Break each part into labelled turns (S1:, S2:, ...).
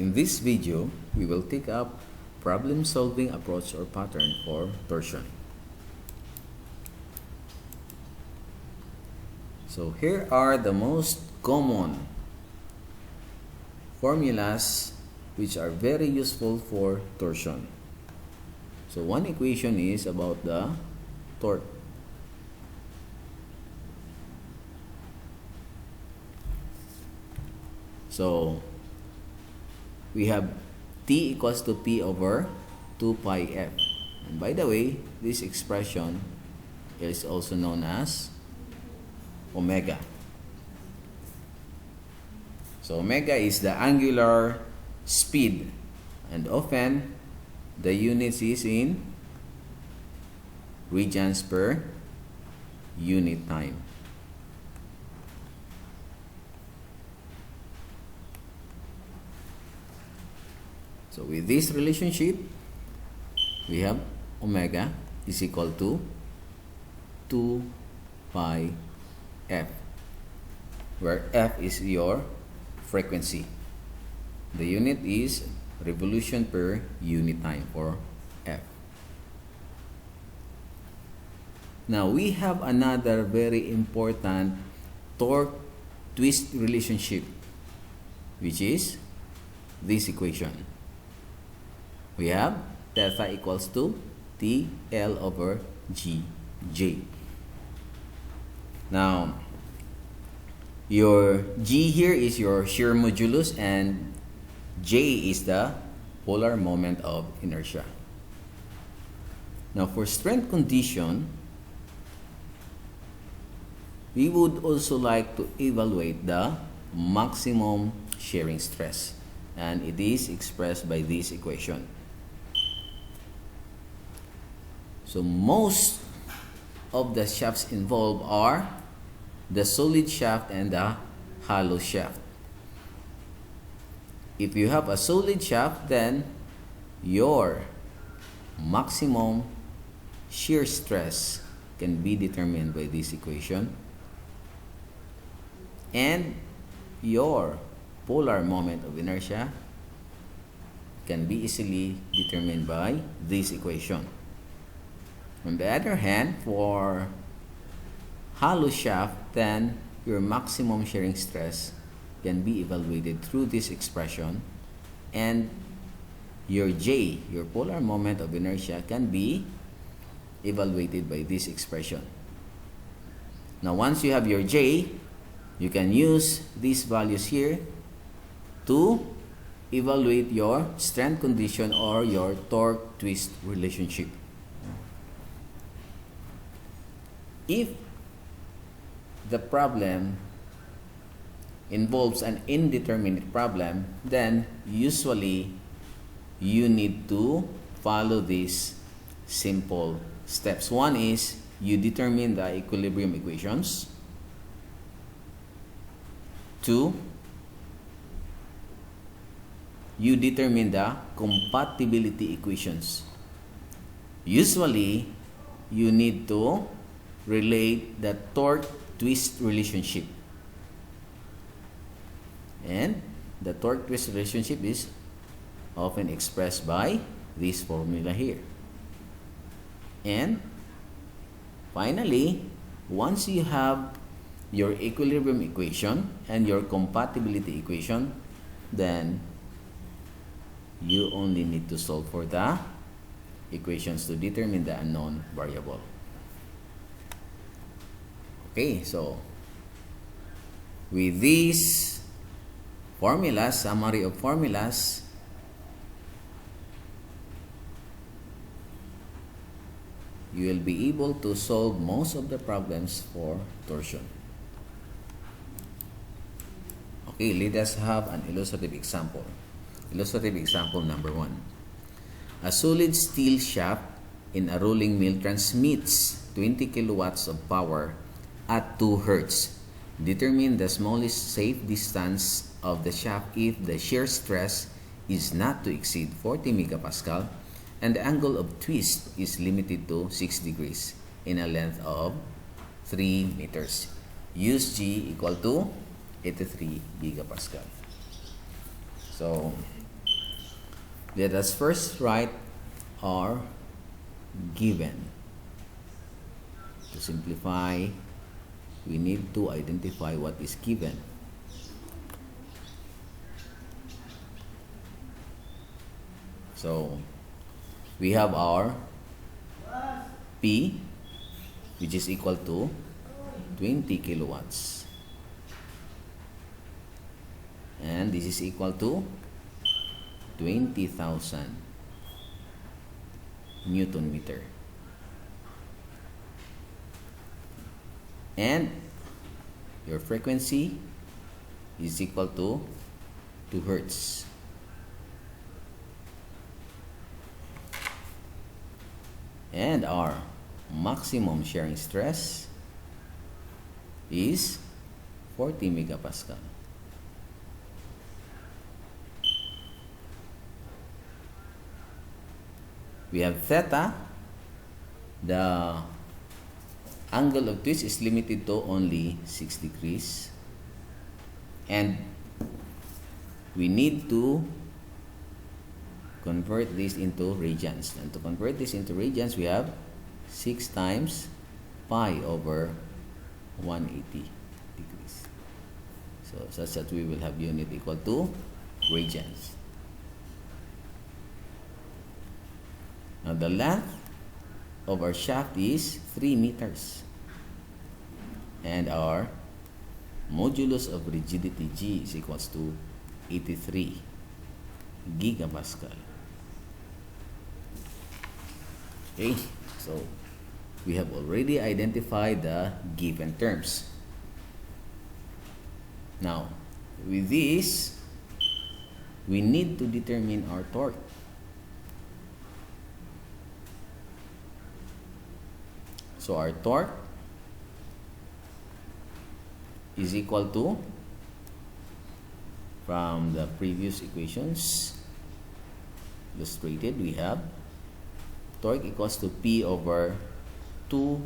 S1: In this video, we will take up problem-solving approach or pattern for torsion. So here are the most common formulas which are very useful for torsion. So one equation is about the torque. So we have T equals to P over 2 pi F. And by the way, this expression is also known as omega. So omega is the angular speed, and often the units is in radians per unit time. So with this relationship, we have omega is equal to 2 pi F, where F is your frequency. The unit is revolution per unit time for F. Now we have another very important torque twist relationship, which is this equation. We have theta equals to TL over GJ. Now, your G here is your shear modulus and J is the polar moment of inertia. Now, for strength condition, we would also like to evaluate the maximum shearing stress, and it is expressed by this equation. So most of the shafts involved are the solid shaft and the hollow shaft. If you have a solid shaft, then your maximum shear stress can be determined by this equation, and your polar moment of inertia can be easily determined by this equation. On the other hand, for hollow shaft, then your maximum shearing stress can be evaluated through this expression, and your J, your polar moment of inertia, can be evaluated by this expression. Now once you have your J, you can use these values here to evaluate your strength condition or your torque twist relationship. If the problem involves an indeterminate problem, then usually you need to follow these simple steps. One is you determine the equilibrium equations. 2, you determine the compatibility equations. Usually you need to relate the torque twist relationship, and the torque twist relationship is often expressed by this formula here. And finally, once you have your equilibrium equation and your compatibility equation, then you only need to solve for the equations to determine the unknown variable. Okay, so with these formulas, summary of formulas, you will be able to solve most of the problems for torsion. Okay, let us have an illustrative example. Illustrative example number 1. A solid steel shaft in a rolling mill transmits 20 kilowatts of power at 2 Hertz. Determine the smallest safe distance of the shaft if the shear stress is not to exceed 40 megapascal and the angle of twist is limited to 6 degrees in a length of 3 meters. Use G equal to 83 gigapascal. So Let us first write our given. To simplify, we need to identify what is given. So, we have our P, which is equal to 20 kilowatts. And this is equal to 20,000 Newton meter. And your frequency is equal to 2 hertz. And our maximum shearing stress is 40 megapascal. We have theta. The angle of twist is limited to only 6 degrees. And we need to convert this into radians. And to convert this into radians, we have 6 times pi over 180 degrees. So such that we will have unit equal to radians. Now the length of our shaft is 3 meters. And our modulus of rigidity G is equals to 83 gigapascal. Okay, so we have already identified the given terms. Now, with this, we need to determine our torque. So our torque is equal to, from the previous equations illustrated, we have torque equals to P over 2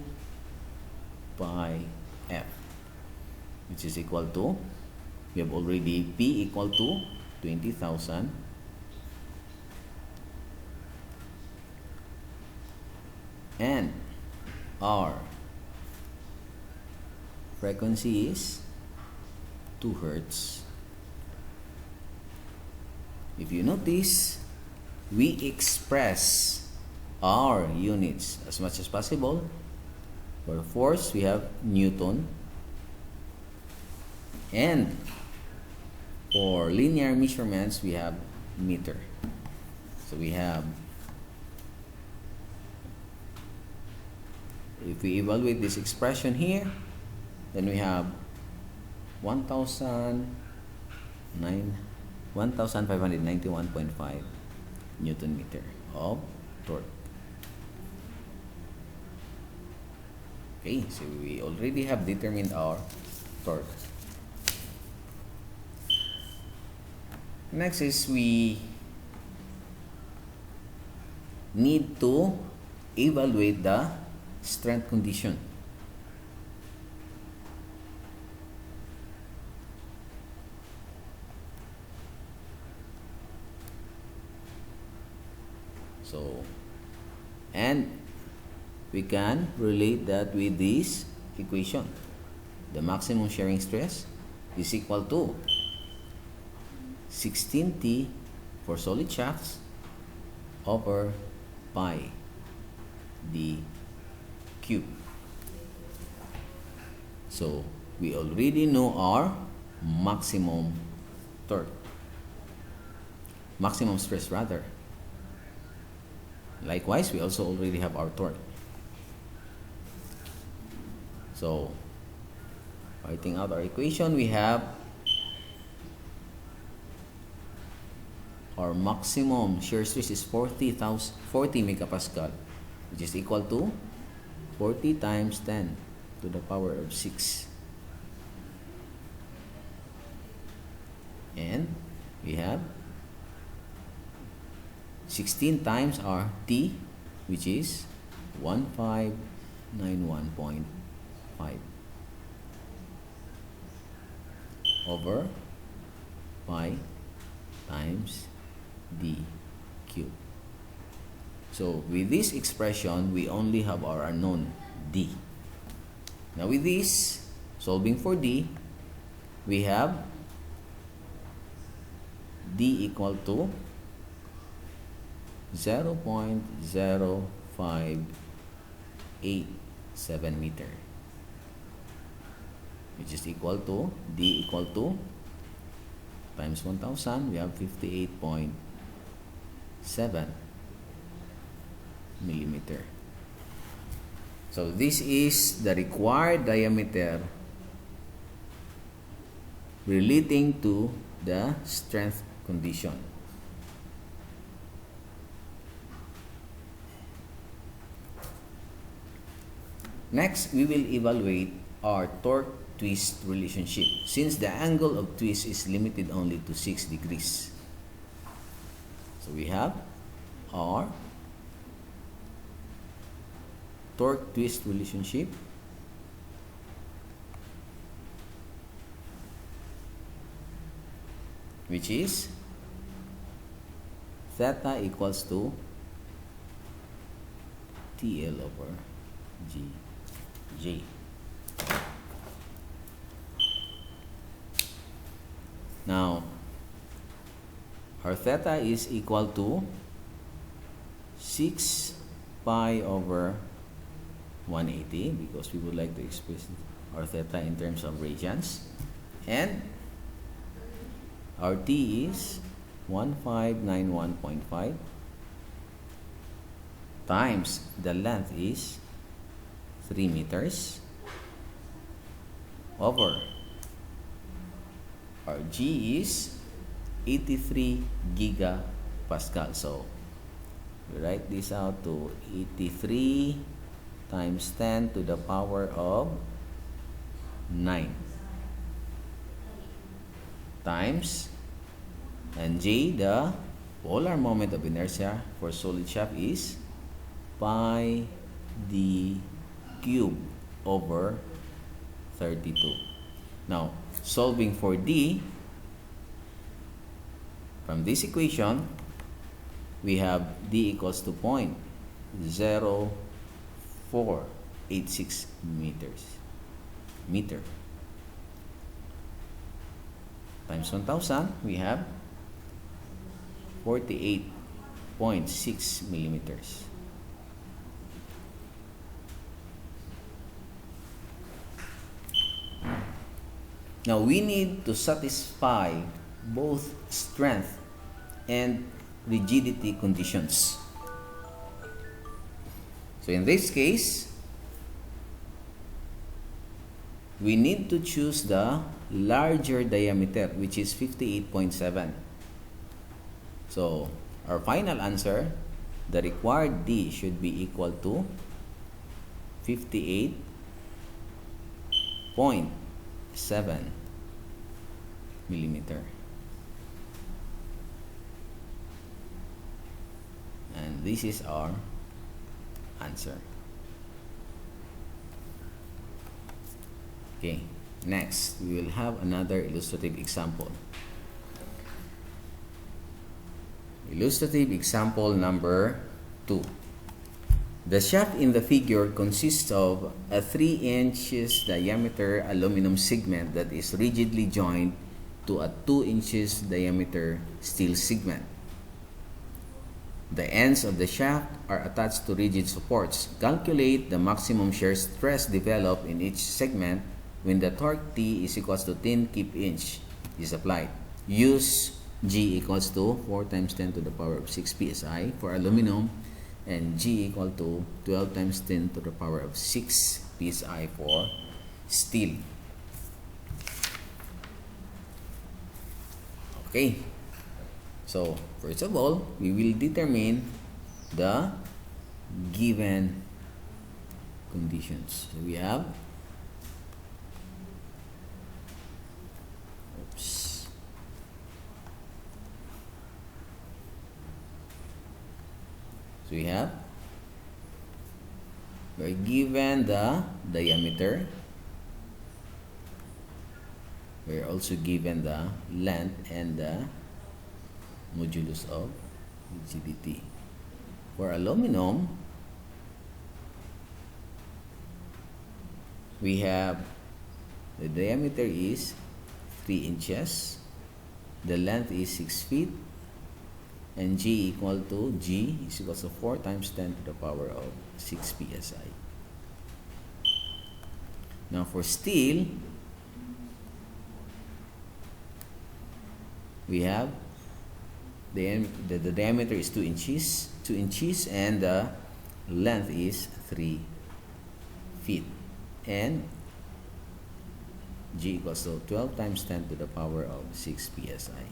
S1: pi F, which is equal to, we have already P equal to 20,000 and our frequency is 2 hertz. If you notice, we express our units as much as possible. For force, we have Newton, and for linear measurements, we have meter. So we have, if we evaluate this expression here, then we have 1,591.5 Newton meter of torque. Okay, so we already have determined our torque. Next is we need to evaluate the strength condition. So, and we can relate that with this equation. The maximum shearing stress is equal to 16T for solid shafts over pi d cube. So we already know our maximum torque, maximum stress rather. Likewise, we also already have our torque. So writing out our equation, we have our maximum shear stress is 40 megapascal, which is equal to 40 times 10 to the power of 6. And we have 16 times our T, which is 1591.5 over pi times D cubed. So with this expression, we only have our unknown d. Now with this, solving for d, we have d equal to 0.0587 meter, which is equal to d equal to times 1000, we have 58.7 millimeter. So this is the required diameter relating to the strength condition. Next, we will evaluate our torque twist relationship since the angle of twist is limited only to 6 degrees. So we have our torque twist relationship, which is theta equals to TL over J. Now, our theta is equal to 6 pi over 180 because we would like to express our theta in terms of radians, and our T is 1591.5 times the length is 3 meters over our G is 83 gigapascal. So we write this out to 83 times 10 to the power of 9 times, and J, the polar moment of inertia for solid shaft, is pi d cube over 32. Now, solving for d, from this equation, we have d equals to 0.0486 meter times 1000, we have 48.6 millimeters. Now we need to satisfy both strength and rigidity conditions. So in this case, we need to choose the larger diameter, which is 58.7. So our final answer, the required D should be equal to 58.7 millimeter. And this is our answer. Okay, next we will have another illustrative example. Illustrative example number 2. The shaft in the figure consists of a 3 inches diameter aluminum segment that is rigidly joined to a 2 inches diameter steel segment. The ends of the shaft are attached to rigid supports. Calculate the maximum shear stress developed in each segment when the torque T is equals to 10 kip-inch is applied. Use G equals to 4 times 10 to the power of 6 psi for aluminum and G equal to 12 times 10 to the power of 6 psi for steel. Okay, so first of all, we will determine the given conditions. So we have we're given the diameter, we're also given the length and the modulus of rigidity. For aluminum, we have the diameter is 3 inches, the length is 6 feet, and G is equal to 4 times 10 to the power of 6 psi. Now for steel, we have the diameter is 2 inches, and the length is 3 feet, and G equals to 12 times 10 to the power of 6 psi.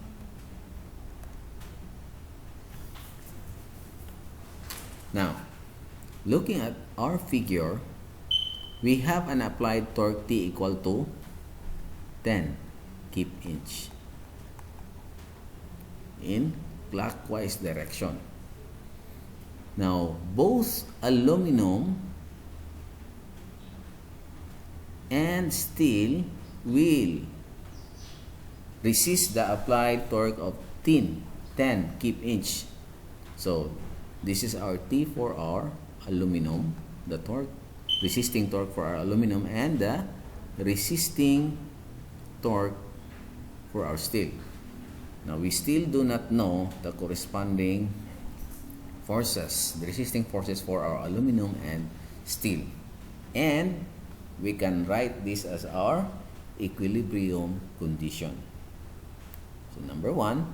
S1: Now, looking at our figure, we have an applied torque T equal to 10 kip-inch in clockwise direction. Now, both aluminum and steel will resist the applied torque of 10 kip-inch. So, this is our T for our aluminum, the torque, resisting torque for our aluminum, and the resisting torque for our steel. Now, we still do not know the corresponding forces, the resisting forces for our aluminum and steel. And we can write this as our equilibrium condition. So, number 1,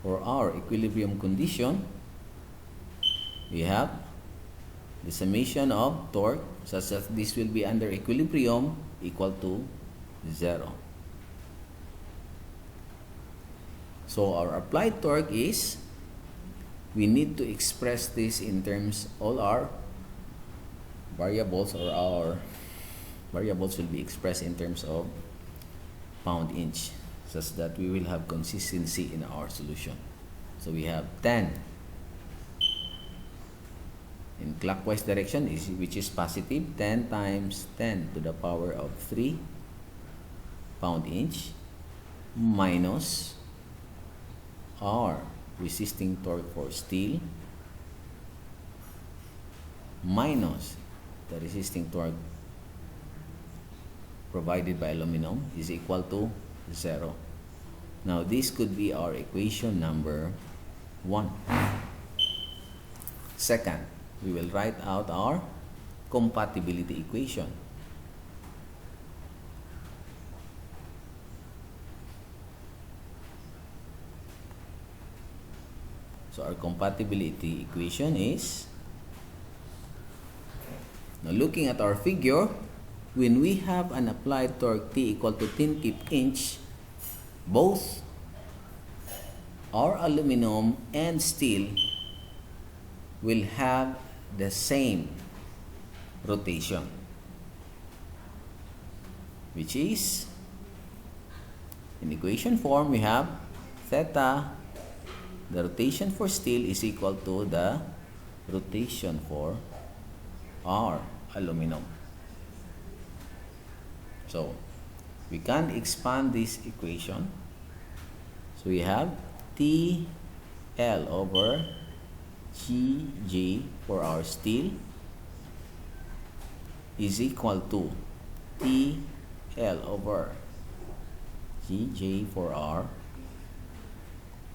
S1: for our equilibrium condition, we have the summation of torque such that this will be under equilibrium equal to 0. So our applied torque is, we need to express this in terms, all our variables or our variables will be expressed in terms of pound-inch, such that we will have consistency in our solution. So we have 10 in clockwise direction, which is positive, 10 times 10 to the power of 3 pound-inch, minus our resisting torque for steel, minus the resisting torque provided by aluminum, is equal to 0. Now, this could be our equation number 1. Second, we will write out our compatibility equation. So our compatibility equation is, now looking at our figure, when we have an applied torque T equal to 10 kip-inch, both our aluminum and steel will have the same rotation, which is, in equation form, we have theta, the rotation for steel, is equal to the rotation for our aluminum. So we can expand this equation. So we have TL over GG for our steel is equal to TL over GJ for our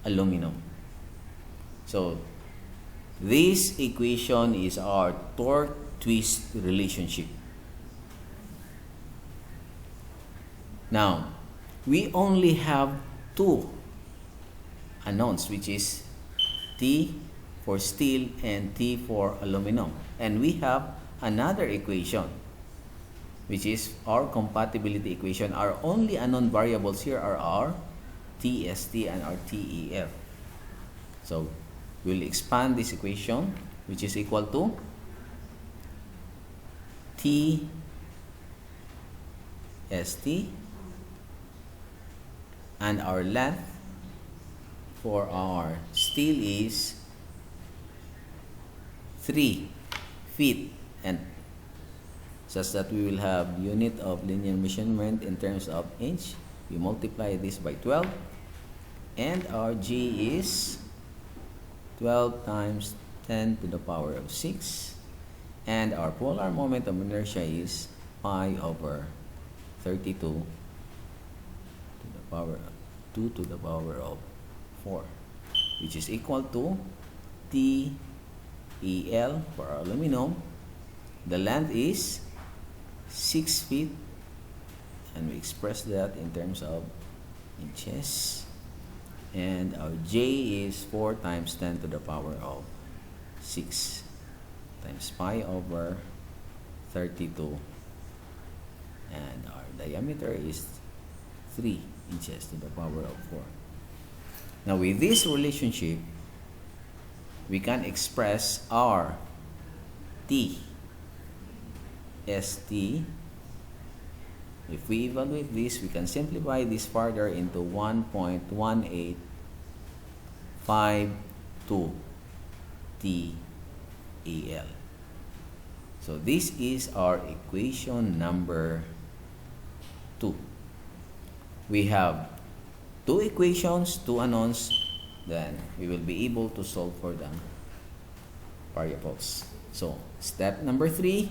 S1: aluminum. So this equation is our torque twist relationship. Now, we only have two unknowns, which is T for steel and T for aluminum. And we have another equation, which is our compatibility equation. Our only unknown variables here are our TST and our TEF. So we'll expand this equation, which is equal to TST, and our length for our steel is 3 feet, and such that we will have unit of linear measurement in terms of inch. We multiply this by 12, And our G is 12 times 10 to the power of 6. And our polar moment of inertia is pi over 32 to the power 2 to the power of 4, which is equal to TEL for our aluminum. The length is 6 feet, and we express that in terms of inches. And our J is 4 times 10 to the power of 6 times pi over 32, and our diameter is 3 inches to the power of 4. Now with this relationship, we can express our T ST. If we evaluate this, we can simplify this further into 1.1852 TEL. So this is our equation number 2. We have 2 equations, 2 unknowns, then we will be able to solve for the variables. So step number 3,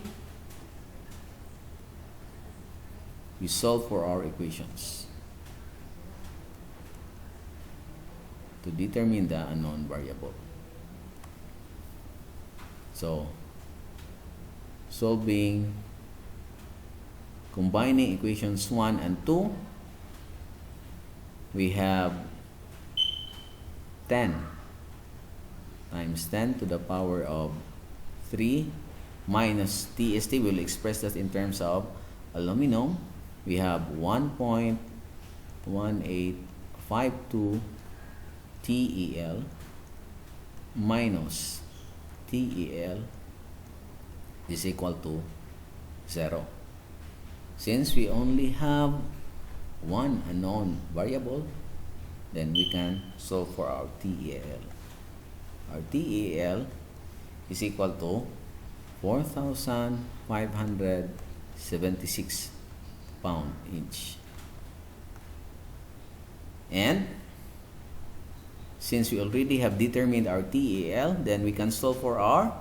S1: we solve for our equations to determine the unknown variable. So combining equations 1 and 2, we have 10 times 10 to the power of 3 minus TST. We'll express that in terms of aluminum. We have 1.1852 TEL minus TEL is equal to 0. Since we only have one unknown variable, then we can solve for our TEL. Our TEL is equal to 4,576 pound-inch. And since we already have determined our TEL, then we can solve for our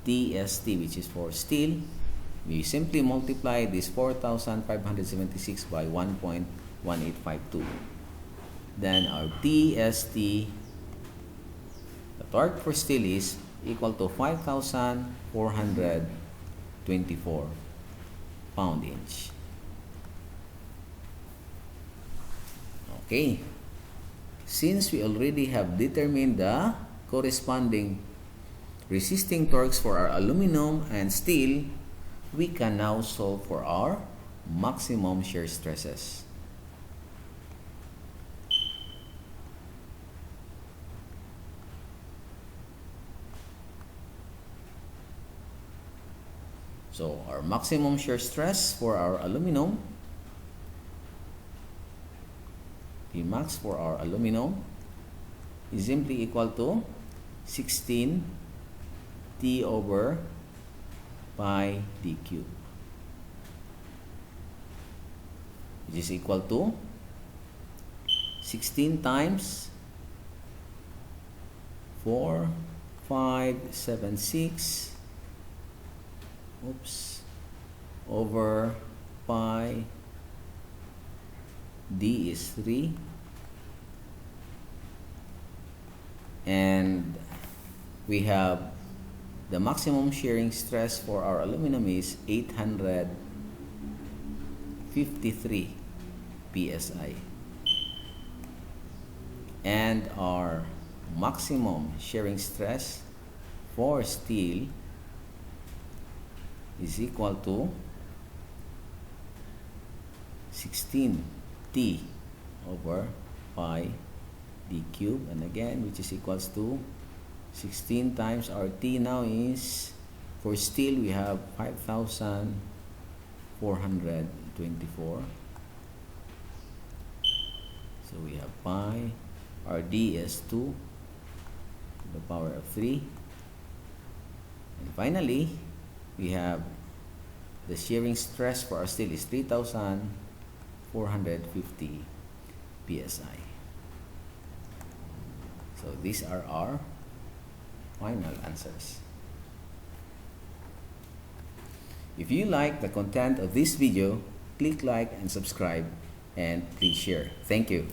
S1: TST, which is for steel. We simply multiply this 4,576 by 1.1852. Then our TST, the torque for steel, is equal to 5,424 pound-inch. Okay. Since we already have determined the corresponding resisting torques for our aluminum and steel, we can now solve for our maximum shear stresses. So our maximum shear stress for our aluminum, the max for our aluminum, is simply equal to 16 T over pi d cube, which is equal to 16 times 4,576 over pi, d is 3, and we have the maximum shearing stress for our aluminum is 853 psi, and our maximum shearing stress for steel is equal to 16 T over pi d cube, and again which is equals to 16 times our T now is, for steel we have 5,424. So we have pi, our D is 2 to the power of 3. And finally, we have the shearing stress for our steel is 3,450 psi. So these are our final answers. If you like the content of this video, click like and subscribe, and please share. Thank you.